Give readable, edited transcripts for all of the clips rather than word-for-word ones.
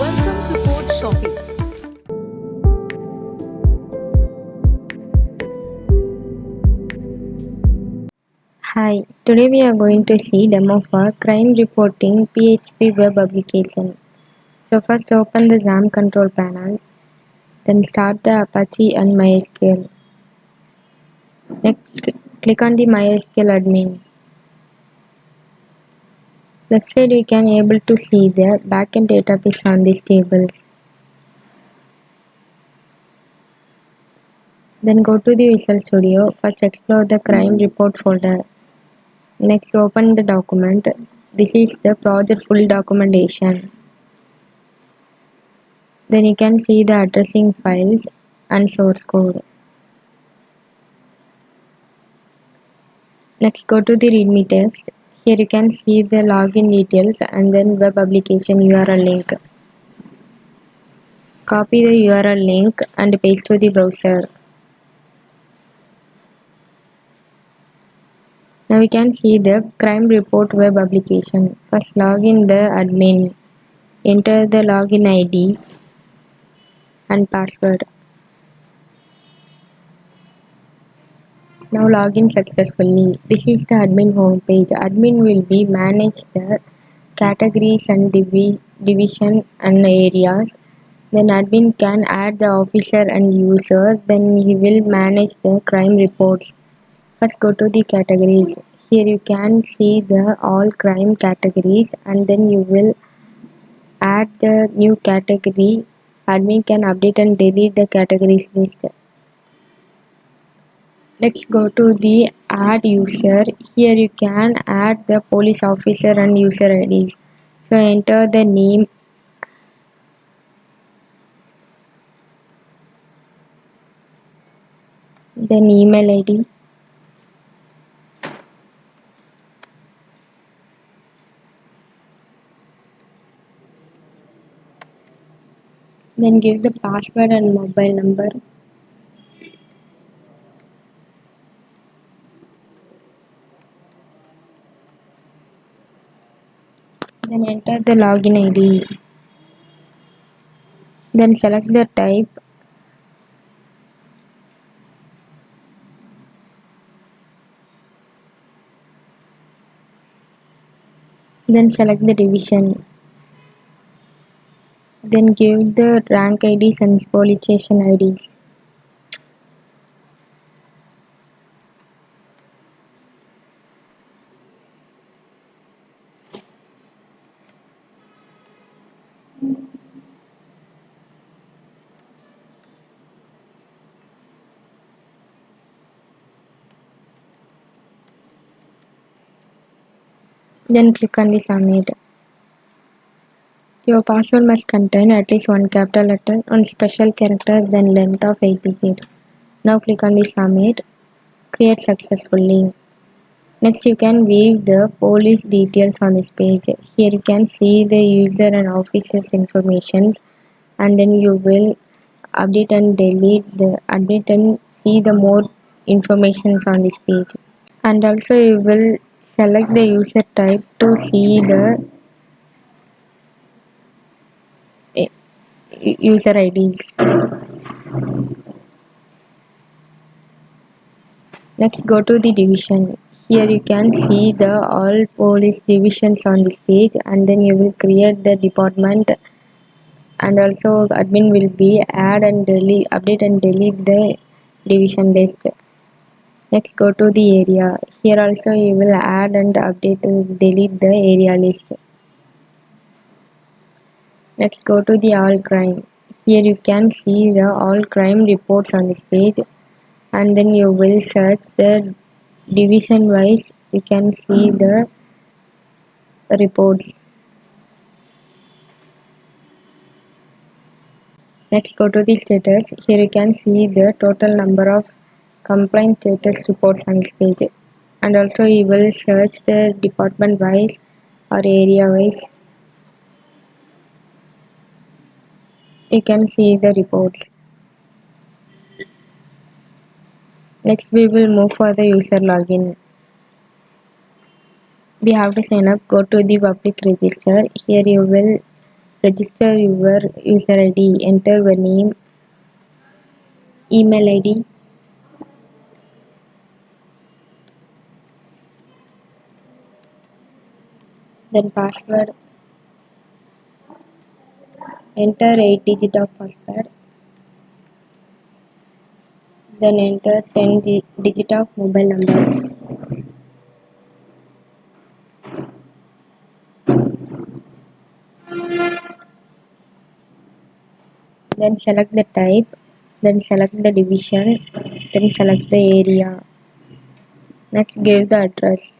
Welcome to Code Shopping. Hi, today we are going to see demo for crime reporting PHP web application. So first open the XAMPP control panel, then start the Apache and MySQL. Next click on the MySQL admin. Left side we can able to see the backend database on these tables. Then go to the Visual Studio. First explore the crime report folder. Next open the document. This is the project full documentation. Then you can see the addressing files and source code. Next go to the readme text. Here you can see the login details and then web application URL link. Copy the URL link and paste to the browser. Now we can see the crime report web application. First log in the admin. Enter the login ID and password. Now login successfully. This is the admin homepage. Admin will be manage the categories and division and areas. Then admin can add the officer and user. Then he will manage the crime reports. First go to the categories. Here you can see the all crime categories and then you will add the new category. Admin can update and delete the categories list. Next go to the add user. Here you can add the police officer and user IDs. So enter the name, then email ID, then give the password and mobile number. Then enter the login ID. Then select the type. Then select the division. Then give the rank IDs and police station IDs. Then click on the submit. Your password must contain at least one capital letter, one special character, then length of 8 digits. Now click on the submit. Create successfully. Next you can view the police details on this page. Here you can see the user and officer's information and then you will update and see the more informations on this page. And also you will select the user type to see the user IDs. Next go to the division. Here you can see the all police divisions on this page and then you will create the department and also admin will be update and delete the division list. Next go to the area. Here also you will add and update and delete the area list. Next go to the all crime. Here you can see the all crime reports on this page and then you will search the division wise. You can see the reports. Next go to the status. Here you can see the total number of complaint status reports on this page and also you will search the department wise or area wise. You can see the reports. Next we will move for the user login. We have to sign up. Go to the public register. Here you will register your user ID, enter your name, email ID, then password, enter 8 digit of password, then enter 10 digit of mobile number. Then select the type, then select the division, then select the area. Next give the address.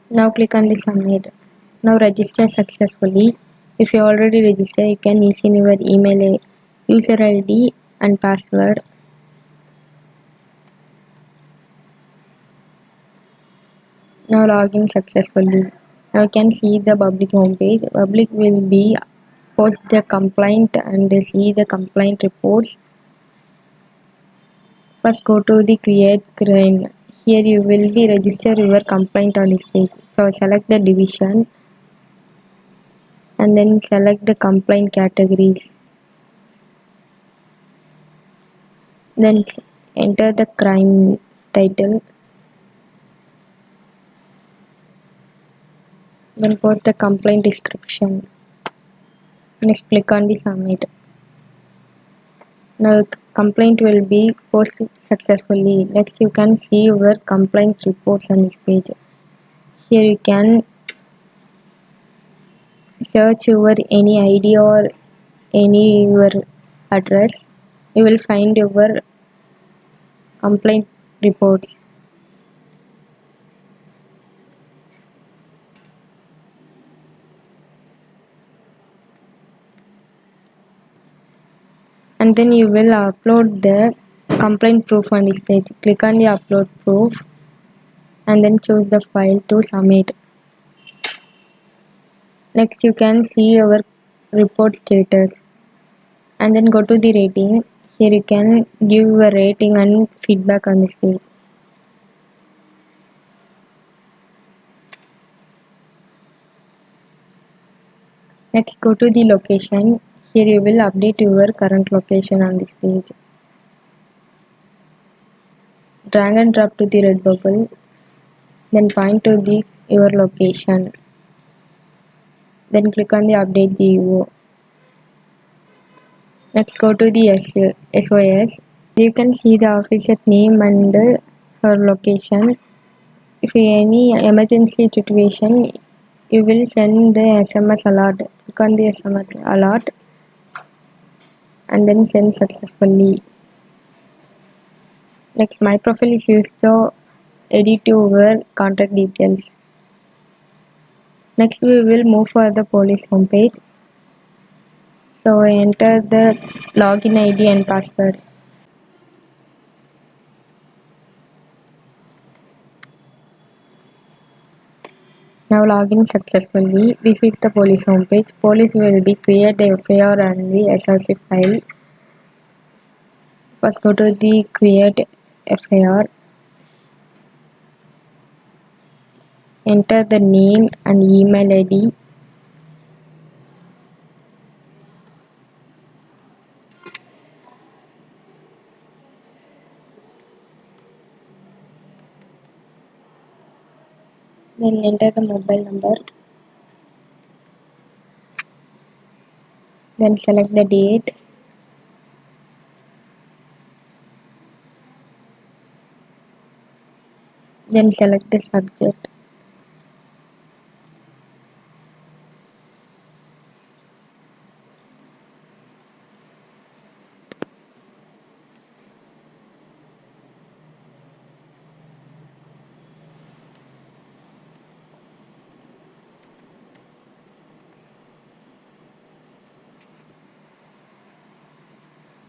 Now click on the submit. Now register successfully. If you already registered, you can use in your email, user ID and password. Now login successfully. Now you can see the public homepage. Public will be post the complaint and see the complaint reports. First go to the create crime. Here you will be register your complaint on this page. So select the division and then select the complaint categories. Then enter the crime title. Then post the complaint description. Next click on the submit. Now complaint will be posted successfully. Next you can see your complaint reports on this page. Here you can search your any ID or any your address. You will find your complaint reports. And then you will upload the complaint proof on this page. Click on the upload proof and then choose the file to submit. Next you can see your report status and then go to the rating. Here you can give a rating and feedback on this page. Next go to the location. Here you will update your current location on this page. Drag and drop to the red bubble, then point to the your location. Then click on the update GUO. Next go to the SOS. You can see the officer name and her location. If any emergency situation, you will send the SMS alert. Click on the SMS alert and then send successfully. Next, my profile is used to edit your contact details. Next, we will move for the police homepage. So enter the login ID and password. Now login successfully. This is the police homepage. Police will be create the FIR and the SRC file. First go to the create FIR. Enter the name and email ID. Then enter the mobile number. Then select the date. Then select the subject.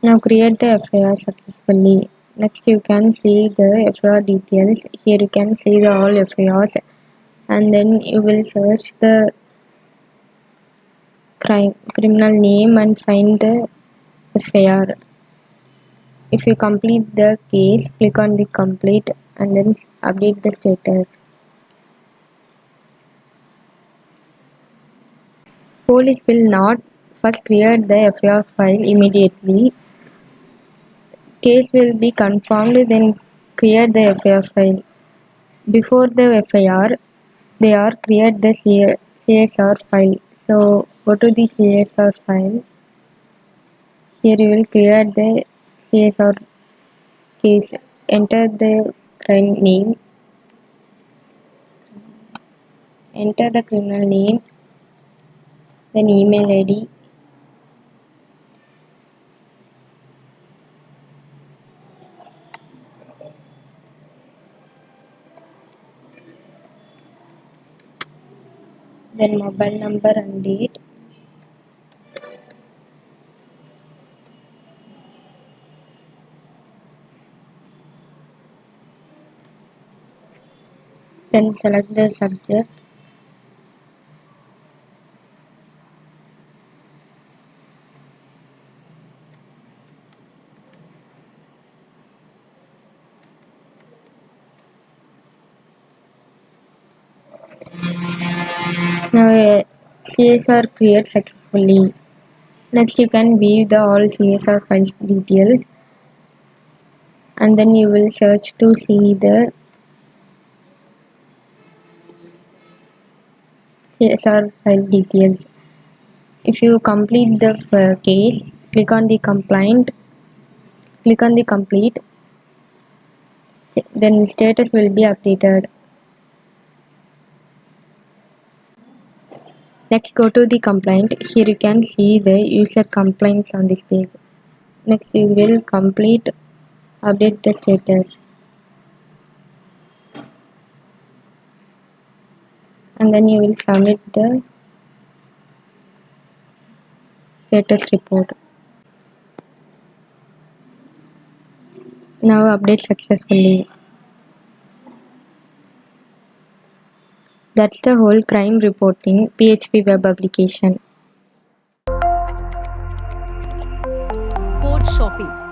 Now create the FIR successfully. Next you can see the FIR details. Here you can see the all FIRs and then you will search the criminal name and find the FIR. If you complete the case, click on the complete and then update the status. Police will not first create the FIR file immediately. Case will be confirmed, then create the FIR file. Before the FIR, they are create the CSR file. So go to the CSR file. Here you will create the CSR case. Enter the crime name. Enter the criminal name. Then email ID. Then mobile number and date. Then select the subject. Now CSR create successfully. Next you can view the all CSR files details and then you will search to see the CSR file details. If you complete the case, click on the complete, then status will be updated. Next go to the complaint. Here you can see the user complaints on this page. Next you will complete, update the status. And then you will submit the status report. Now update successfully. That's the whole crime reporting PHP web application. Code shopping.